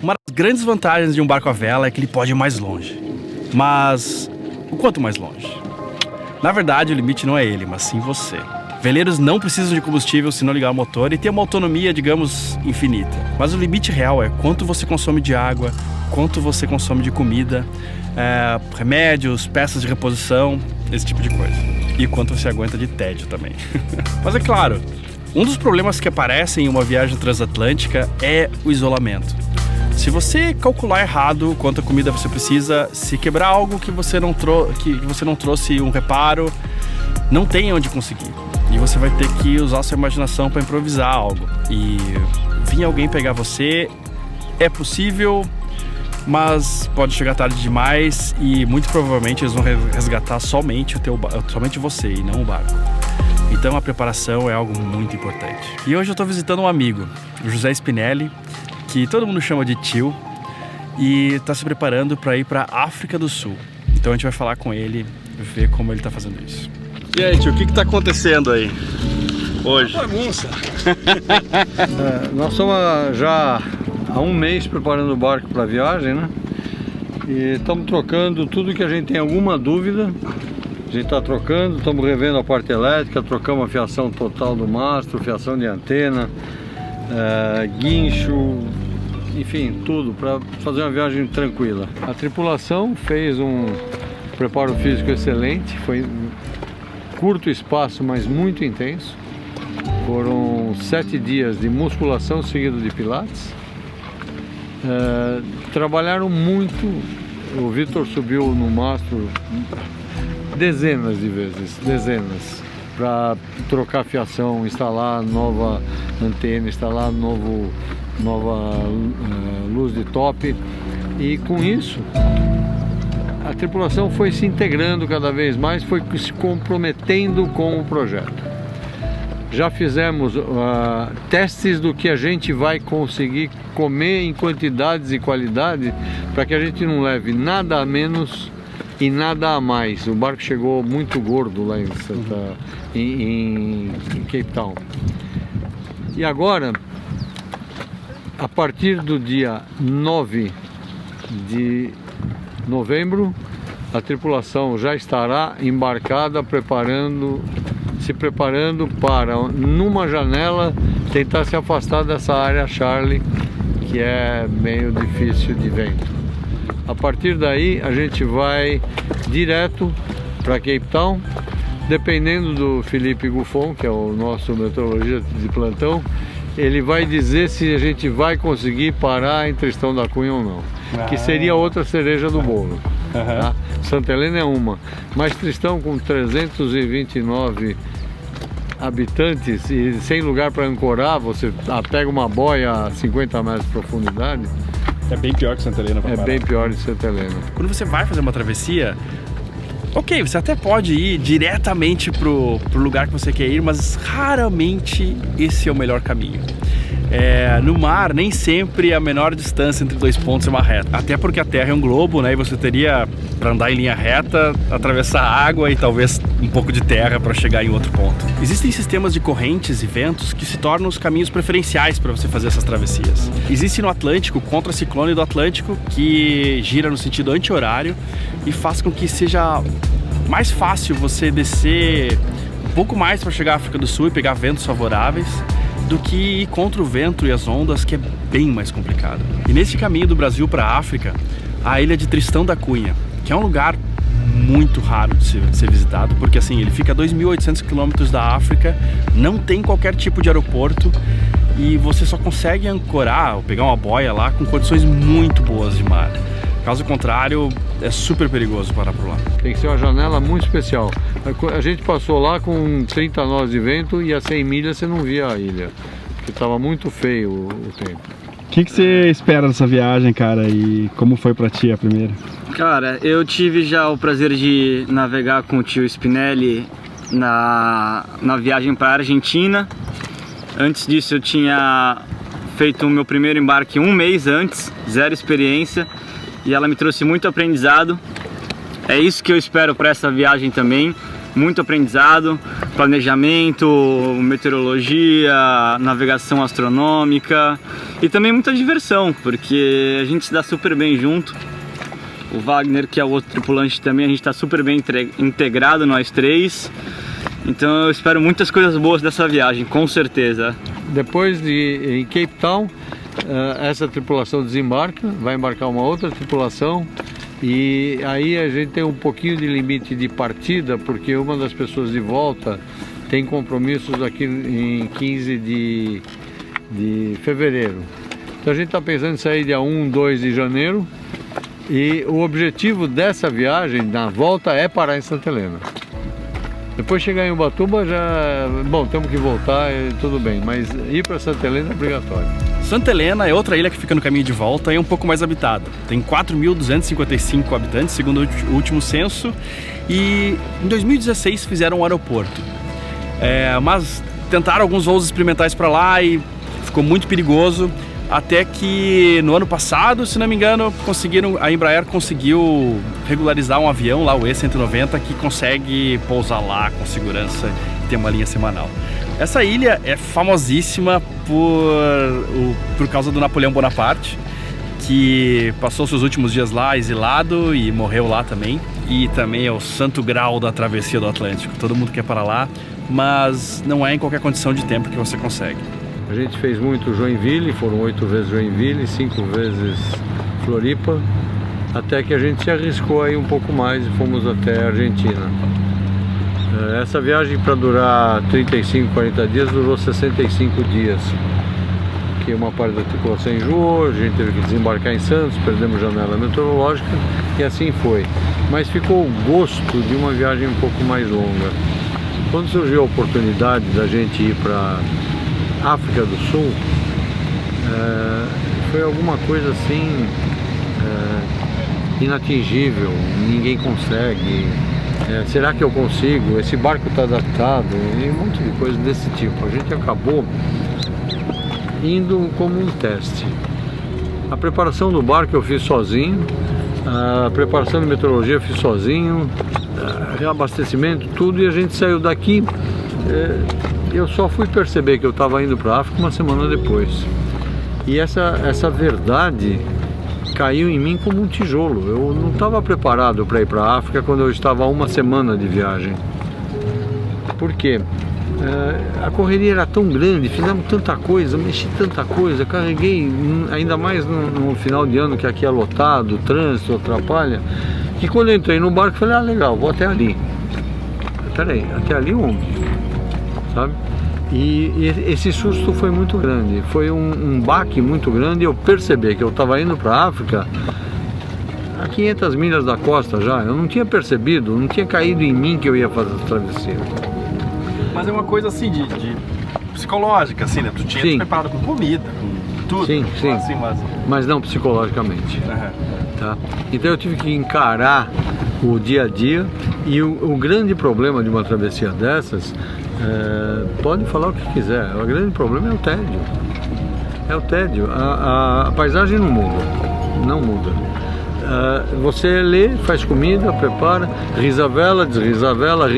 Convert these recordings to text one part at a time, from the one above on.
Uma das grandes vantagens de um barco à vela é que ele pode ir mais longe. Mas o quanto mais longe? Na verdade, o limite não é ele, mas sim você. Veleiros não precisam de combustível se não ligar o motor e tem uma autonomia, digamos, infinita. Mas o limite real é quanto você consome de água, quanto você consome de comida, remédios, peças de reposição, esse tipo de coisa. E quanto você aguenta de tédio também. Mas é claro, um dos problemas que aparecem em uma viagem transatlântica é o isolamento. Se você calcular errado quanta comida você precisa, se quebrar algo que você não trouxe um reparo, não tem onde conseguir. E você vai ter que usar sua imaginação para improvisar algo. E vir alguém pegar você é possível, mas pode chegar tarde demais e muito provavelmente eles vão resgatar somente você e não o barco. Então a preparação é algo muito importante. E hoje eu estou visitando um amigo, o José Spinelli, que todo mundo chama de tio, e está se preparando para ir para a África do Sul. Então a gente vai falar com ele, ver como ele está fazendo isso. E aí, tio, o que está acontecendo aí hoje? Bagunça! Nós estamos já há um mês preparando o barco para a viagem, né? E estamos trocando tudo que a gente tem alguma dúvida. A gente está trocando, estamos revendo a parte elétrica, trocamos a fiação total do mastro, fiação de antena, guincho, enfim, tudo para fazer uma viagem tranquila. A tripulação fez um preparo físico excelente, foi um curto espaço, mas muito intenso. Foram 7 dias de musculação seguido de pilates. Trabalharam muito, o Vitor subiu no mastro dezenas de vezes, para trocar fiação, instalar nova antena, instalar nova luz de top, e com isso a tripulação foi se integrando cada vez mais, foi se comprometendo com o projeto. Já fizemos testes do que a gente vai conseguir comer em quantidades e qualidade, para que a gente não leve nada a menos e nada a mais. O barco chegou muito gordo lá em Cape Town. E agora, a partir do dia 9 de novembro, a tripulação já estará embarcada, se preparando para, numa janela, tentar se afastar dessa área Charlie, que é meio difícil de vento. A partir daí a gente vai direto para Cape Town, dependendo do Felipe Guffon, que é o nosso meteorologista de plantão, ele vai dizer se a gente vai conseguir parar em Tristão da Cunha ou não, que seria outra cereja do bolo. Tá? Santa Helena é uma, mas Tristão, com 329 habitantes e sem lugar para ancorar, você pega uma boia a 50 metros de profundidade. É bem pior que Santa Helena para parar. Bem pior que Santa Helena. Quando você vai fazer uma travessia, ok, você até pode ir diretamente pro lugar que você quer ir, mas raramente esse é o melhor caminho. No mar, nem sempre a menor distância entre dois pontos é uma reta. Até porque a Terra é um globo, né? E você teria, para andar em linha reta, atravessar água e talvez um pouco de terra para chegar em outro ponto. Existem sistemas de correntes e ventos que se tornam os caminhos preferenciais para você fazer essas travessias. Existe no Atlântico o contraciclone do Atlântico, que gira no sentido anti-horário e faz com que seja mais fácil você descer um pouco mais para chegar à África do Sul e pegar ventos favoráveis, do que ir contra o vento e as ondas, que é bem mais complicado. E nesse caminho do Brasil para a África, a ilha de Tristão da Cunha, que é um lugar muito raro de ser visitado, porque assim, ele fica a 2.800 quilômetros da África, não tem qualquer tipo de aeroporto e você só consegue ancorar ou pegar uma boia lá com condições muito boas de mar. Caso contrário, é super perigoso parar por lá. Tem que ser uma janela muito especial. A gente passou lá com 30 nós de vento e a 100 milhas você não via a ilha, porque estava muito feio o tempo. O que você espera dessa viagem, cara, e como foi pra ti a primeira? Cara, eu tive já o prazer de navegar com o tio Spinelli na viagem para a Argentina. Antes disso eu tinha feito o meu primeiro embarque um mês antes, zero experiência. E ela me trouxe muito aprendizado. É isso que eu espero para essa viagem também. muito aprendizado, planejamento, meteorologia, navegação astronômica e também muita diversão, porque a gente se dá super bem junto. O Wagner, que é o outro tripulante também, a gente está super bem integrado nós três. Então eu espero muitas coisas boas dessa viagem, com certeza. Depois em Cape Town, essa tripulação desembarca, vai embarcar uma outra tripulação. E aí a gente tem um pouquinho de limite de partida, porque uma das pessoas de volta tem compromissos aqui em 15 de fevereiro. Então a gente está pensando em sair dia 1, 2 de janeiro. E o objetivo dessa viagem, na volta, é parar em Santa Helena. Depois chegar em Ubatuba já... Bom, temos que voltar, tudo bem, mas ir para Santa Helena é obrigatório. Santa Helena é outra ilha que fica no caminho de volta e é um pouco mais habitada. Tem 4.255 habitantes, segundo o último censo, e em 2016 fizeram um aeroporto. Mas tentaram alguns voos experimentais para lá e ficou muito perigoso, até que no ano passado, se não me engano, a Embraer conseguiu regularizar um avião lá, o E190, que consegue pousar lá com segurança e ter uma linha semanal. Essa ilha é famosíssima por causa do Napoleão Bonaparte, que passou seus últimos dias lá exilado e morreu lá também. E também é o santo grau da travessia do Atlântico. Todo mundo quer parar lá, mas não é em qualquer condição de tempo que você consegue. A gente fez muito Joinville, foram 8 vezes Joinville, 5 vezes Floripa, até que a gente se arriscou aí um pouco mais e fomos até a Argentina. Essa viagem, para durar 35, 40 dias, durou 65 dias. Porque uma parte da tripulação enjoou, a gente teve que desembarcar em Santos, perdemos janela meteorológica e assim foi. Mas ficou o gosto de uma viagem um pouco mais longa. Quando surgiu a oportunidade da gente ir para África do Sul, foi alguma coisa assim inatingível, ninguém consegue. Será que eu consigo? Esse barco está adaptado? E um monte de coisa desse tipo. A gente acabou indo como um teste. A preparação do barco eu fiz sozinho, a preparação de meteorologia eu fiz sozinho, reabastecimento, tudo, e a gente saiu daqui. Eu só fui perceber que eu estava indo para a África uma semana depois. E essa verdade caiu em mim como um tijolo. Eu não estava preparado para ir para a África quando eu estava a uma semana de viagem. Por quê? A correria era tão grande, fizemos tanta coisa, mexi tanta coisa, carreguei, ainda mais no final de ano, que aqui é lotado, o trânsito atrapalha, que quando eu entrei no barco, eu falei, legal, vou até ali. Peraí, até ali onde? Sabe? E esse susto foi muito grande, foi um baque muito grande. Eu percebi que eu estava indo para a África a 500 milhas da costa já. Eu não tinha percebido, não tinha caído em mim que eu ia fazer a travessia. Mas é uma coisa assim de psicológica, assim, né? Tu tinha te preparado com comida, com tudo. Sim, sim. Assim, mas não psicologicamente. Uhum. Tá? Então eu tive que encarar o dia a dia. E o grande problema de uma travessia dessas, pode falar o que quiser, o grande problema é o tédio. É o tédio. A paisagem não muda, não muda. Você lê, faz comida, prepara, risa a vela, desrisa a vela,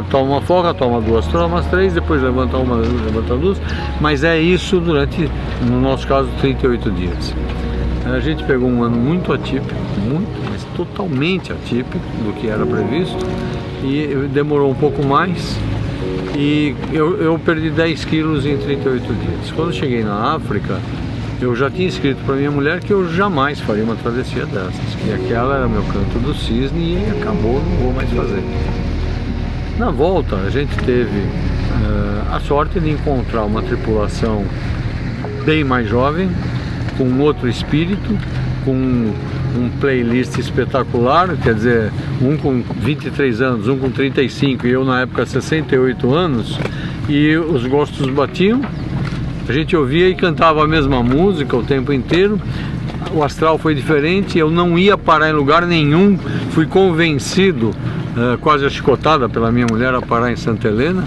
toma uma forra, toma duas, toma três, depois levanta uma, levanta duas, mas é isso durante, no nosso caso, 38 dias. A gente pegou um ano muito atípico, mas totalmente atípico do que era previsto, e demorou um pouco mais, e eu perdi 10 quilos em 38 dias. Quando eu cheguei na África, eu já tinha escrito para minha mulher que eu jamais faria uma travessia dessas, que aquela era meu canto do cisne e acabou, não vou mais fazer. Na volta, a gente teve a sorte de encontrar uma tripulação bem mais jovem, com outro espírito, com um playlist espetacular, quer dizer, um com 23 anos, um com 35 e eu na época 68 anos, e os gostos batiam. A gente ouvia e cantava a mesma música o tempo inteiro. O astral foi diferente, eu não ia parar em lugar nenhum. Fui convencido, quase chicotada pela minha mulher, a parar em Santa Helena.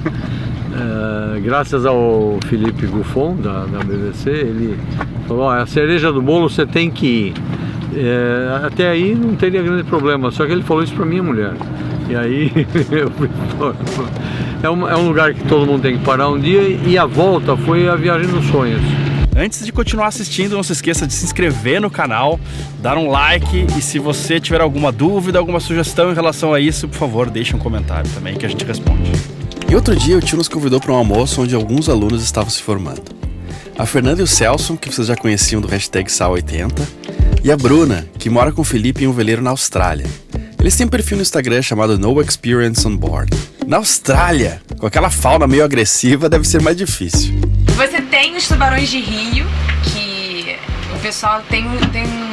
Graças ao Felipe Buffon, da BBC, ele falou, a cereja do bolo você tem que ir. Até aí não teria grande problema, só que ele falou isso para minha mulher. E aí eu fui é um lugar que todo mundo tem que parar um dia, e a volta foi a viagem dos sonhos. Antes de continuar assistindo, não se esqueça de se inscrever no canal, dar um like, e se você tiver alguma dúvida, alguma sugestão em relação a isso, por favor, deixe um comentário também que a gente responde. E outro dia o tio nos convidou para um almoço onde alguns alunos estavam se formando. A Fernanda e o Celso, que vocês já conheciam do hashtag Sal80, e a Bruna, que mora com o Felipe em um veleiro na Austrália. Eles têm um perfil no Instagram chamado No Experience on Board. Na Austrália, com aquela fauna meio agressiva, deve ser mais difícil. Você tem os tubarões de rio, que o pessoal tem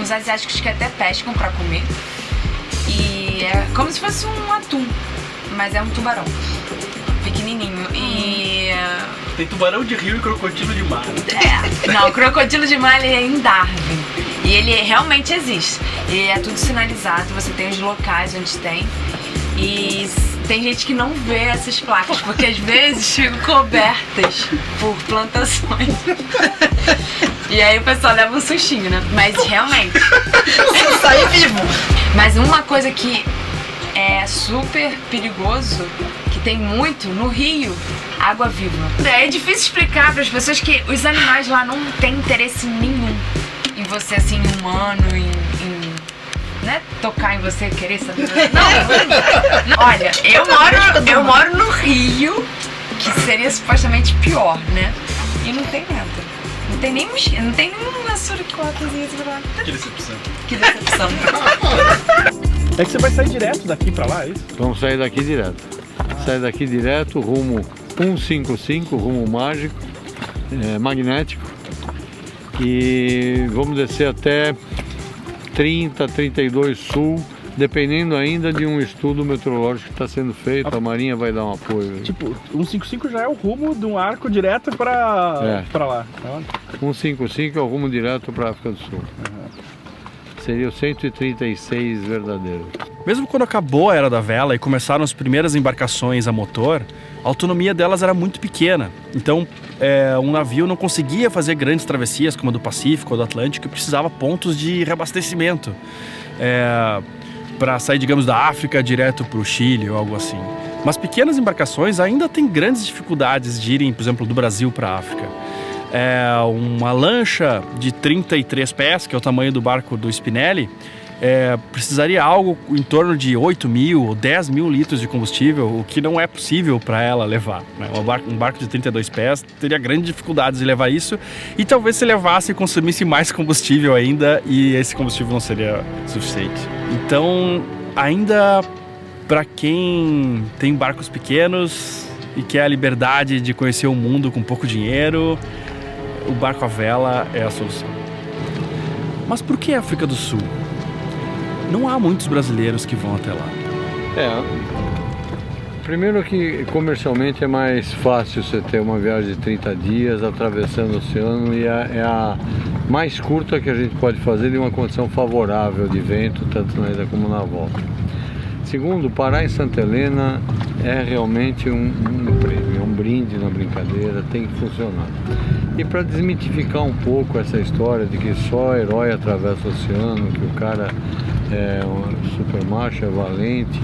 uns asiáticos que até pescam pra comer. E é como se fosse um atum, mas é um tubarão pequenininho. E Tem tubarão de rio e crocodilo de mar. não, o crocodilo de mar ele é em Darwin. E ele realmente existe. E é tudo sinalizado, você tem os locais onde tem. E tem gente que não vê essas placas, porque às vezes ficam cobertas por plantações. E aí o pessoal leva um sustinho, né? Mas realmente, sai vivo. Mas uma coisa que é super perigoso, que tem muito no rio, água viva. É difícil explicar para as pessoas que os animais lá não têm interesse nenhum em você, assim, humano, né, tocar em você, querer saber. Não. Olha, eu moro no Rio, que seria supostamente pior, né? E não tem nada. Não tem nem não tem nenhuma suricotazinha assim pra lá. Que decepção. Que decepção. É que você vai sair direto daqui pra lá, é isso? Vamos sair daqui direto. Sair daqui direto, rumo 155, rumo mágico, magnético. E vamos descer até 30, 32 sul, dependendo ainda de um estudo meteorológico que está sendo feito. A Marinha vai dar um apoio. Tipo, 155 já é o rumo de um arco direto pra lá. 155 é o rumo direto para a África do Sul. Seria o 136 verdadeiro. Mesmo quando acabou a Era da Vela e começaram as primeiras embarcações a motor, a autonomia delas era muito pequena. Então, um navio não conseguia fazer grandes travessias como a do Pacífico ou do Atlântico e precisava pontos de reabastecimento para sair, digamos, da África direto para o Chile ou algo assim. Mas pequenas embarcações ainda têm grandes dificuldades de irem, por exemplo, do Brasil para a África. Uma lancha de 33 pés, que é o tamanho do barco do Spinelli, precisaria algo em torno de 8 mil ou 10 mil litros de combustível, o que não é possível para ela levar, né? Um barco de 32 pés teria grandes dificuldades de levar isso, e talvez se levasse consumisse mais combustível ainda, e esse combustível não seria suficiente. Então, ainda para quem tem barcos pequenos e quer a liberdade de conhecer o mundo com pouco dinheiro, o barco à vela é a solução. Mas por que a África do Sul? Não há muitos brasileiros que vão até lá. Primeiro que comercialmente é mais fácil você ter uma viagem de 30 dias atravessando o oceano, e é a mais curta que a gente pode fazer de uma condição favorável de vento, tanto na ida como na volta. Segundo, parar em Santa Helena é realmente um prêmio, é um brinde na brincadeira, tem que funcionar. E para desmitificar um pouco essa história de que só herói atravessa o oceano, que o cara é um super macho, é valente,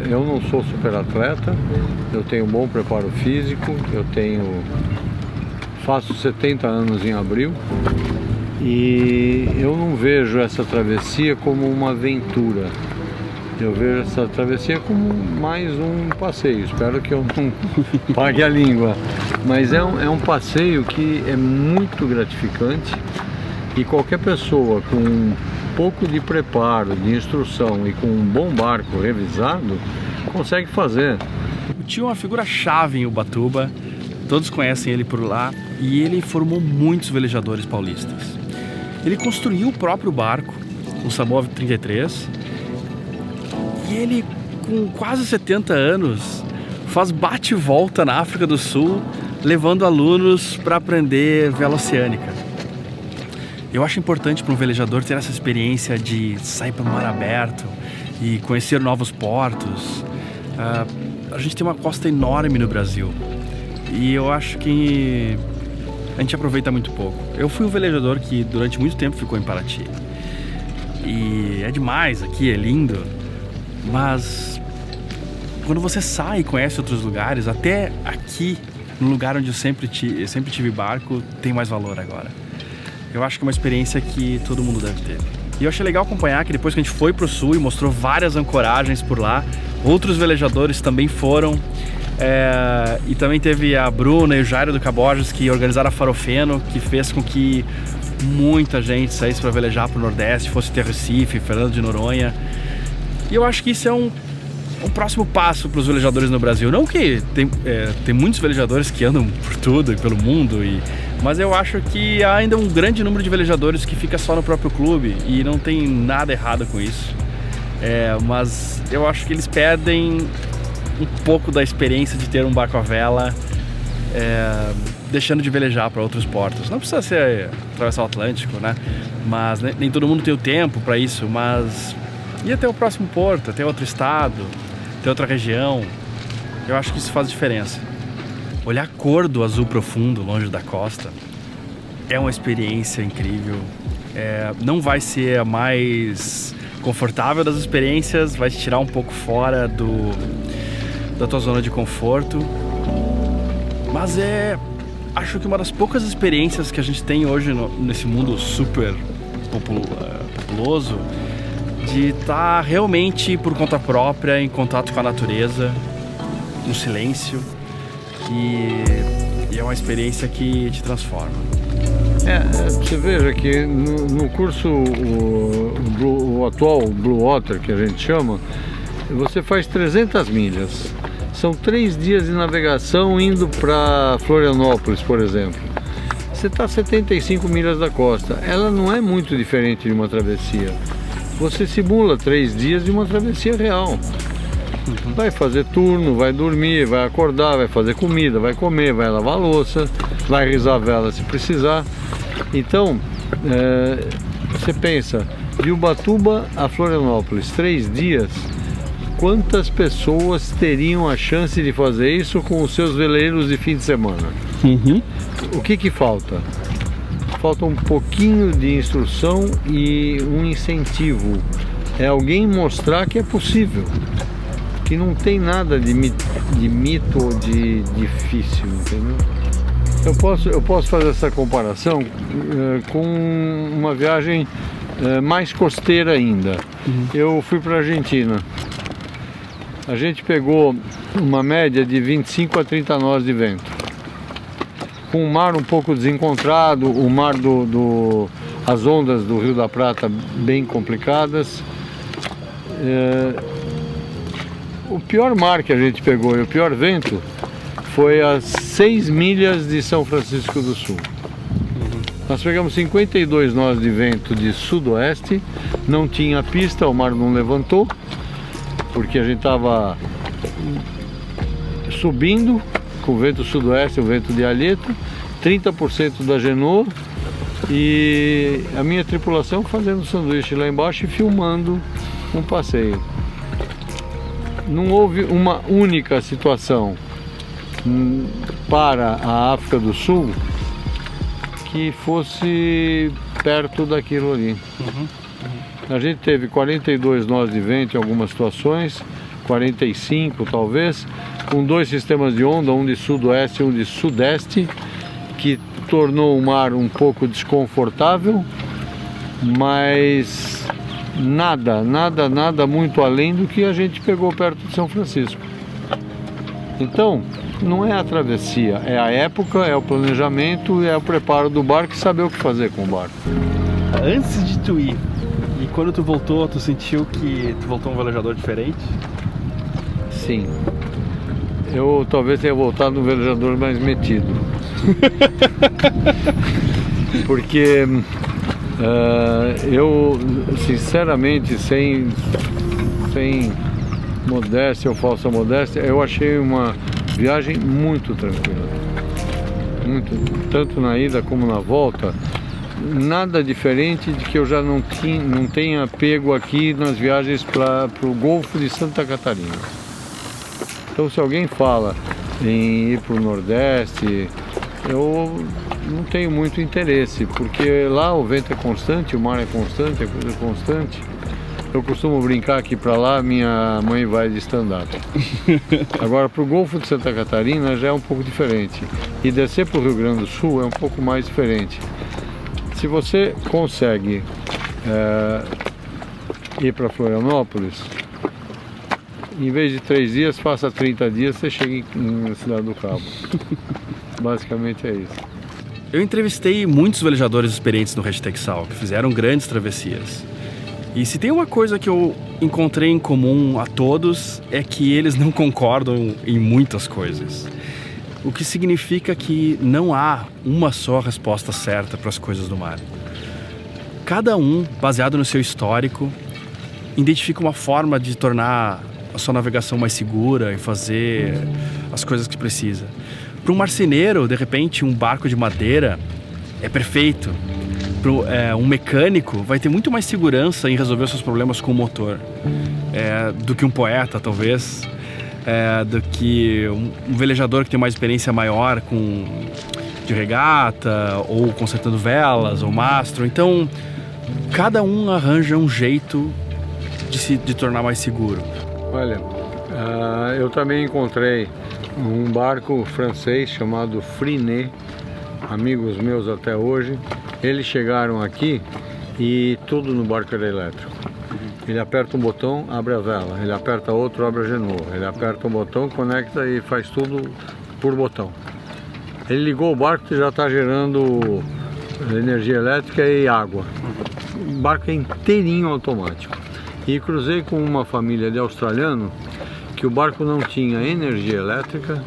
eu não sou super atleta, eu tenho um bom preparo físico, faço 70 anos em abril, e eu não vejo essa travessia como uma aventura. Eu vejo essa travessia como mais um passeio. Espero que eu não pague a língua. Mas é um passeio que é muito gratificante, e qualquer pessoa com um pouco de preparo, de instrução e com um bom barco revisado consegue fazer. O tio é uma figura-chave em Ubatuba, todos conhecem ele por lá, e ele formou muitos velejadores paulistas. Ele construiu o próprio barco, o Samoa 33, e ele, com quase 70 anos, faz bate e volta na África do Sul, levando alunos para aprender vela oceânica. Eu acho importante para um velejador ter essa experiência de sair para o mar aberto e conhecer novos portos. A gente tem uma costa enorme no Brasil, e eu acho que a gente aproveita muito pouco. Eu fui um velejador que durante muito tempo ficou em Paraty, e é demais aqui, é lindo. Mas quando você sai e conhece outros lugares, até aqui, no lugar onde eu sempre tive barco, tem mais valor agora. Eu acho que é uma experiência que todo mundo deve ter. E eu achei legal acompanhar que depois que a gente foi pro sul e mostrou várias ancoragens por lá, outros velejadores também foram. E também teve a Bruna e o Jairo do Caborges que organizaram a Farofeno, que fez com que muita gente saísse para velejar pro Nordeste, fosse até Recife, Fernando de Noronha. E eu acho que isso é um próximo passo para os velejadores no Brasil. Não que tem muitos velejadores que andam por tudo e pelo mundo, mas eu acho que há ainda um grande número de velejadores que fica só no próprio clube e não tem nada errado com isso. Mas eu acho que eles perdem um pouco da experiência de ter um barco à vela, deixando de velejar para outros portos. Não precisa ser atravessar o Atlântico, né? Mas nem todo mundo tem o tempo para isso, mas ir até o próximo porto, até outro estado, até outra região, eu acho que isso faz diferença. Olhar a cor do azul profundo longe da costa é uma experiência incrível. Não vai ser a mais confortável das experiências, vai te tirar um pouco fora da tua zona de conforto, mas acho que uma das poucas experiências que a gente tem hoje nesse mundo super populoso, de estar realmente por conta própria em contato com a natureza, no silêncio, e é uma experiência que te transforma. Você veja que no curso o atual Blue Water, que a gente chama, você faz 300 milhas. São 3 dias de navegação indo para Florianópolis, por exemplo. Você está a 75 milhas da costa. Ela não é muito diferente de uma travessia. Você simula 3 dias de uma travessia real. Vai fazer turno, vai dormir, vai acordar, vai fazer comida, vai comer, vai lavar a louça, vai rizar a vela se precisar. Então, você pensa, de Ubatuba a Florianópolis, 3 dias, quantas pessoas teriam a chance de fazer isso com os seus veleiros de fim de semana? O que falta? Falta um pouquinho de instrução e um incentivo. É alguém mostrar que é possível, que não tem nada de mito ou de difícil, entendeu? Eu posso fazer essa comparação com uma viagem mais costeira ainda. Eu fui para a Argentina. A gente pegou uma média de 25 a 30 nós de vento. Com o mar um pouco desencontrado, o mar as ondas do Rio da Prata bem complicadas. O pior mar que a gente pegou e o pior vento foi a 6 milhas de São Francisco do Sul. Nós pegamos 52 nós de vento de sudoeste, não tinha pista, o mar não levantou, porque a gente estava subindo com o vento sudoeste, o vento de alheta, 30% da genoa, e a minha tripulação fazendo sanduíche lá embaixo e filmando um passeio. Não houve uma única situação para a África do Sul que fosse perto daquilo ali. A gente teve 42 nós de vento em algumas situações, 45 talvez, com 2 sistemas de onda, um de sudoeste e um de sudeste, que tornou o mar um pouco desconfortável, mas nada muito além do que a gente pegou perto de São Francisco. Então, não é a travessia, é a época, é o planejamento, é o preparo do barco e saber o que fazer com o barco. Antes de tu ir, e quando tu voltou, tu sentiu que tu voltou um velejador diferente? Sim. Eu talvez tenha voltado um velejador mais metido. Porque eu, sinceramente, sem modéstia ou falsa modéstia, eu achei uma viagem muito tranquila. Tanto na ida como na volta. Nada diferente de que eu já não tenha pego aqui nas viagens para o Golfo de Santa Catarina. Então, se alguém fala em ir para o Nordeste, eu não tenho muito interesse, porque lá o vento é constante, o mar é constante, a coisa é constante. Eu costumo brincar que para lá minha mãe vai de stand-up. Agora para o Golfo de Santa Catarina já é um pouco diferente. E descer para o Rio Grande do Sul é um pouco mais diferente. Se você consegue ir para Florianópolis, em vez de 3 dias, faça 30 dias, você chega na Cidade do Cabo. Basicamente é isso. Eu entrevistei muitos velejadores experientes no #Sal, que fizeram grandes travessias. E se tem uma coisa que eu encontrei em comum a todos, é que eles não concordam em muitas coisas. O que significa que não há uma só resposta certa para as coisas do mar. Cada um, baseado no seu histórico, identifica uma forma de tornar a sua navegação mais segura e fazer as coisas que precisa. Para um marceneiro, de repente, um barco de madeira é perfeito. Para um mecânico, vai ter muito mais segurança em resolver os seus problemas com o motor do que um poeta, talvez, do que um velejador que tem uma experiência maior de regata, ou consertando velas, ou mastro. Então, cada um arranja um jeito de tornar mais seguro. Olha, eu também encontrei um barco francês chamado Frinet, amigos meus até hoje. Eles chegaram aqui e tudo no barco era elétrico. Ele aperta um botão, abre a vela. Ele aperta outro, abre a genoa. Ele aperta um botão, conecta e faz tudo por botão. Ele ligou o barco e já está gerando energia elétrica e água. O barco é inteirinho automático. E cruzei com uma família de australiano que o barco não tinha energia elétrica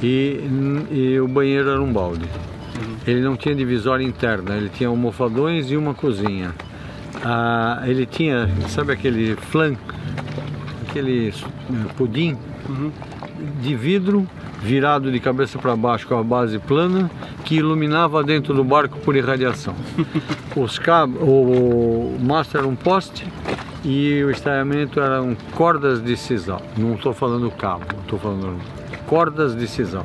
e o banheiro era um balde. Ele não tinha divisória interna, ele tinha almofadões e uma cozinha. Ele tinha, sabe aquele flan, aquele pudim de vidro virado de cabeça para baixo com a base plana que iluminava dentro do barco por irradiação. O mastro era um poste e o estaiamento eram cordas de sisal. Não estou falando cabo, estou falando cordas de sisal.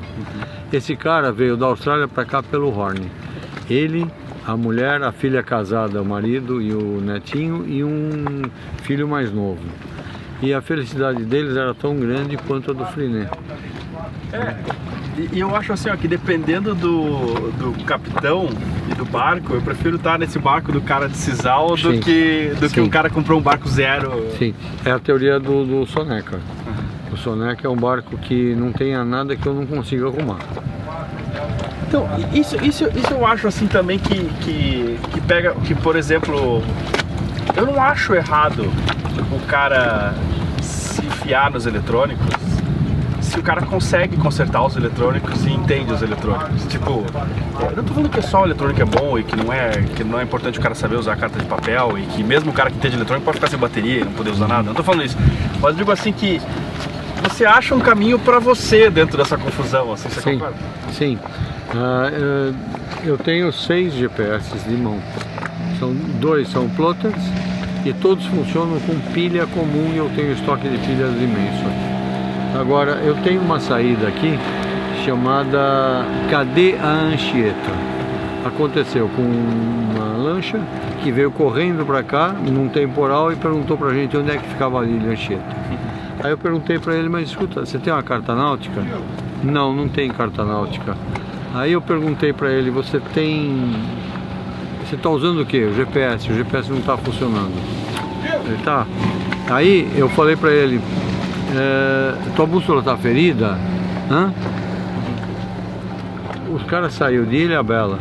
Esse cara veio da Austrália para cá pelo Horn. Ele, a mulher, a filha casada, o marido e o netinho e um filho mais novo. E a felicidade deles era tão grande quanto a do Frinet. E eu acho assim, ó, que dependendo do capitão e do barco, eu prefiro estar nesse barco do cara de sisal do que um cara que comprou um barco zero. Sim, é a teoria do Soneca. O Soneca é um barco que não tenha nada que eu não consiga arrumar. Então, isso eu acho assim também que pega, que por exemplo, eu não acho errado o cara se enfiar nos eletrônicos se o cara consegue consertar os eletrônicos e entende os eletrônicos. Tipo, eu não tô falando que só o eletrônico é bom e que não é importante o cara saber usar a carta de papel e que mesmo o cara que entende eletrônico pode ficar sem bateria e não poder usar nada. Não tô falando isso. Mas eu digo assim que você acha um caminho para você dentro dessa confusão, assim, você concorda? Sim. Eu tenho 6 GPS de mão. 2 são plotters e todos funcionam com pilha comum e eu tenho estoque de pilhas imenso aqui. Agora, eu tenho uma saída aqui chamada Cadê a Anchieta? Aconteceu com uma lancha que veio correndo para cá num temporal e perguntou pra gente onde é que ficava a ilha Anchieta. Aí eu perguntei para ele, mas escuta, você tem uma carta náutica? Não, não tem carta náutica. Aí eu perguntei para ele, você está usando o que? O GPS não está funcionando. Ele tá. Aí eu falei para ele, tua bússola está ferida? Hã? Os caras saíram de Ilhabela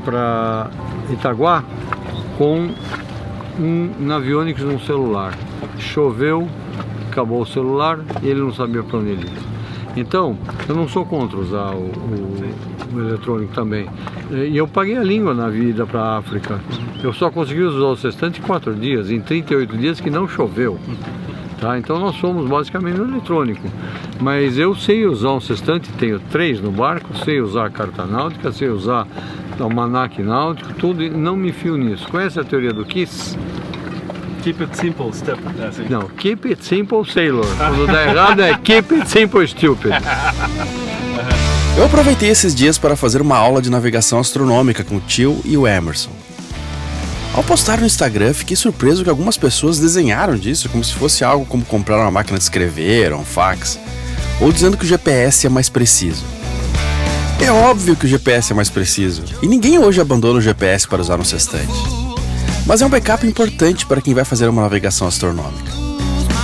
para Itaguá com um Navionics num celular. Choveu, acabou o celular e ele não sabia para onde ele ia. Então, eu não sou contra usar o eletrônico também. E eu paguei a língua na vida para a África. Eu só consegui usar o sextante em 4 dias, em 38 dias que não choveu. Tá? Então nós somos basicamente no eletrônico. Mas eu sei usar um sextante, tenho 3 no barco, sei usar a carta náutica, sei usar o almanaque náutico, tudo, e não me fio nisso. Conhece a teoria do KISS? Keep it simple, step. Assim. Não, keep it simple, sailor. Quando dá errado é keep it simple, stupid. Eu aproveitei esses dias para fazer uma aula de navegação astronômica com o tio e o Emerson. Ao postar no Instagram, fiquei surpreso que algumas pessoas desenharam disso como se fosse algo como comprar uma máquina de escrever ou um fax, ou dizendo que o GPS é mais preciso. É óbvio que o GPS é mais preciso, e ninguém hoje abandona o GPS para usar no sextante. Mas é um backup importante para quem vai fazer uma navegação astronômica.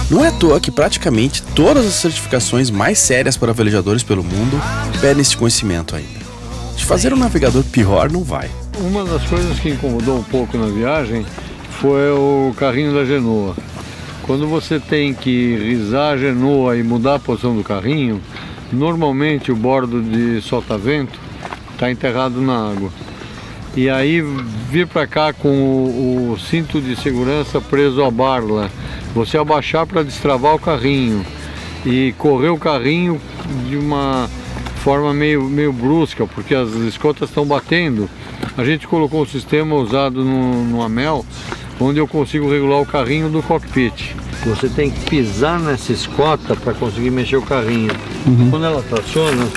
Não é à toa que praticamente todas as certificações mais sérias para velejadores pelo mundo pedem esse conhecimento ainda. De fazer um navegador pior não vai. Uma das coisas que incomodou um pouco na viagem foi o carrinho da genoa. Quando você tem que risar a genoa e mudar a posição do carrinho, normalmente o bordo de solta-vento está enterrado na água. E aí vir para cá com o cinto de segurança preso à barla, você abaixar para destravar o carrinho e correr o carrinho de uma forma meio brusca, porque as escotas estão batendo. A gente colocou um sistema usado no Amel, onde eu consigo regular o carrinho do cockpit. Você tem que pisar nessa escota para conseguir mexer o carrinho. Quando ela traciona,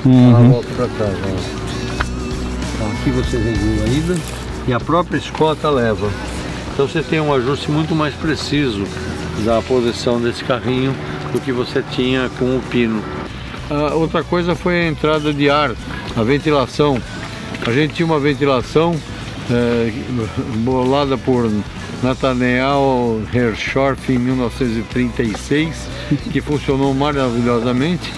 ela volta para trás. Então, aqui você regula a ida e a própria escota leva. Então você tem um ajuste muito mais preciso da posição desse carrinho do que você tinha com o pino. Outra coisa foi a entrada de ar, a ventilação. A gente tinha uma ventilação bolada por Nathaniel Herschorf em 1936, que funcionou maravilhosamente,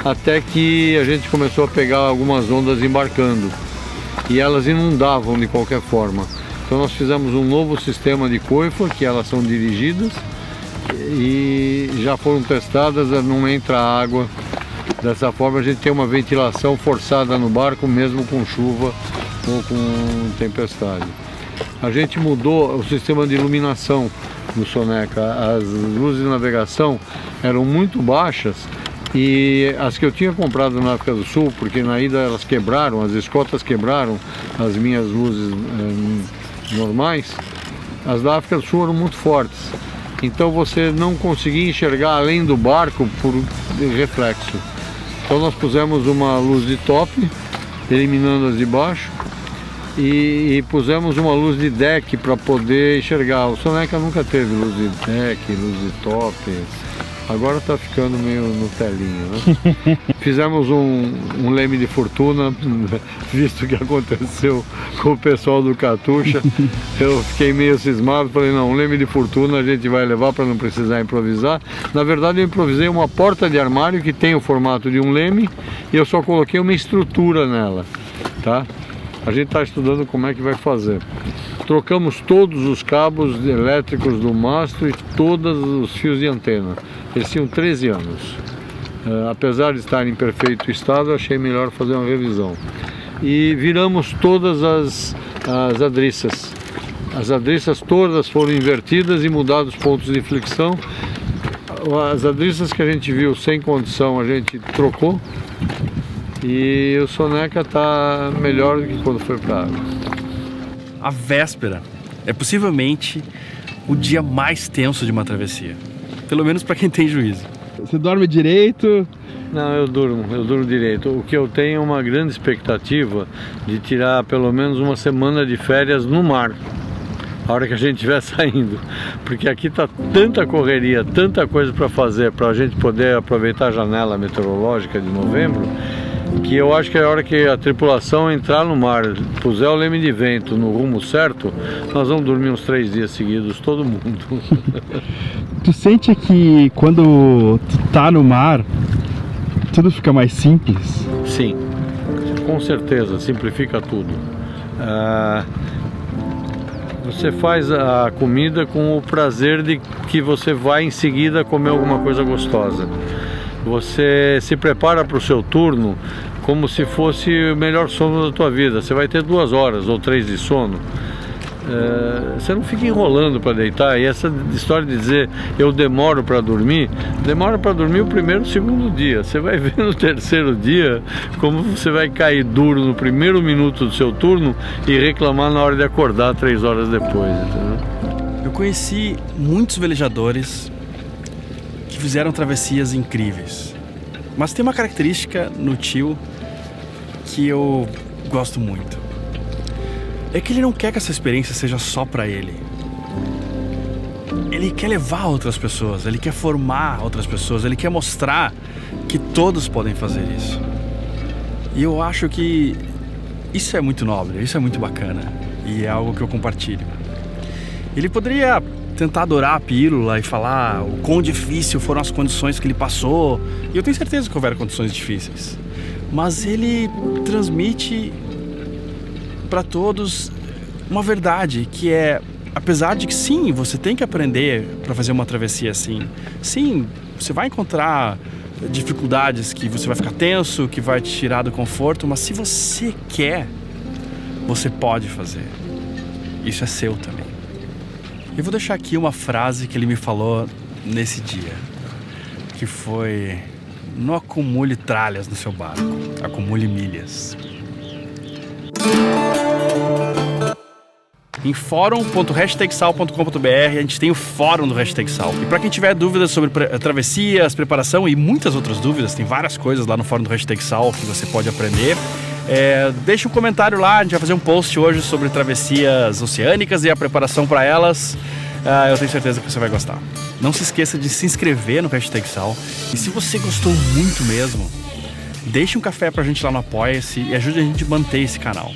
até que a gente começou a pegar algumas ondas embarcando e elas inundavam de qualquer forma. Então nós fizemos um novo sistema de coifa, que elas são dirigidas e já foram testadas, não entra água. Dessa forma a gente tem uma ventilação forçada no barco, mesmo com chuva ou com tempestade. A gente mudou o sistema de iluminação do Soneca. As luzes de navegação eram muito baixas e as que eu tinha comprado na África do Sul, porque na ida elas quebraram, as escotas quebraram as minhas luzes normais, as da África do Sul eram muito fortes. Então você não conseguia enxergar além do barco por reflexo. Então nós pusemos uma luz de top, eliminando as de baixo, e pusemos uma luz de deck para poder enxergar. O Soneca nunca teve luz de deck, luz de top, agora está ficando meio Nutelinha, né? Fizemos um leme de fortuna, visto o que aconteceu com o pessoal do Katusha. Eu fiquei meio cismado, falei, não, um leme de fortuna a gente vai levar para não precisar improvisar. Na verdade eu improvisei uma porta de armário que tem o formato de um leme e eu só coloquei uma estrutura nela, tá? A gente está estudando como é que vai fazer. Trocamos todos os cabos elétricos do mastro e todos os fios de antena. Eles tinham 13 anos. Apesar de estarem em perfeito estado, achei melhor fazer uma revisão. E viramos todas as adriças. As adriças todas foram invertidas e mudados os pontos de flexão. As adriças que a gente viu sem condição, a gente trocou. E o Soneca está melhor do que quando foi para a água. A véspera é possivelmente o dia mais tenso de uma travessia. Pelo menos para quem tem juízo. Você dorme direito? Não, eu durmo direito. O que eu tenho é uma grande expectativa de tirar pelo menos uma semana de férias no mar, a hora que a gente estiver saindo. Porque aqui está tanta correria, tanta coisa para fazer, para a gente poder aproveitar a janela meteorológica de novembro, que eu acho que é a hora que a tripulação entrar no mar, puser o leme de vento no rumo certo, nós vamos dormir uns 3 dias seguidos, todo mundo. Tu sente que quando tu tá no mar, tudo fica mais simples? Sim, com certeza, simplifica tudo. Você faz a comida com o prazer de que você vai em seguida comer alguma coisa gostosa. Você se prepara para o seu turno como se fosse o melhor sono da tua vida. Você vai ter 2 horas ou 3 de sono. Você não fica enrolando para deitar. E essa história de dizer eu demoro para dormir, demora para dormir o primeiro, segundo dia. Você vai ver no terceiro dia como você vai cair duro no primeiro minuto do seu turno e reclamar na hora de acordar 3 horas depois, entendeu? Eu conheci muitos velejadores que fizeram travessias incríveis, mas tem uma característica no tio que eu gosto muito. é que ele não quer que essa experiência seja só pra ele. Ele quer levar outras pessoas, ele quer formar outras pessoas, ele quer mostrar que todos podem fazer isso. E eu acho que isso é muito nobre, isso é muito bacana e é algo que eu compartilho. Ele poderia tentar adorar a pílula e falar o quão difícil foram as condições que ele passou, e eu tenho certeza que houveram condições difíceis, mas ele transmite para todos uma verdade que é, apesar de que sim, você tem que aprender para fazer uma travessia assim, sim, você vai encontrar dificuldades que você vai ficar tenso, que vai te tirar do conforto, mas se você quer, você pode fazer. Isso é seu também. Eu vou deixar aqui uma frase que ele me falou nesse dia, que foi: não acumule tralhas no seu barco, acumule milhas. Em fórum.hashtagsal.com.br a gente tem o fórum do Hashtag Sal. E para quem tiver dúvidas sobre travessias, preparação e muitas outras dúvidas, tem várias coisas lá no fórum do Hashtag Sal que você pode aprender. Deixa um comentário lá, a gente vai fazer um post hoje sobre travessias oceânicas e a preparação para elas. Eu tenho certeza que você vai gostar. Não se esqueça de se inscrever no Hashtag Sal. E se você gostou muito mesmo, deixe um café pra gente lá no Apoia-se e ajude a gente a manter esse canal.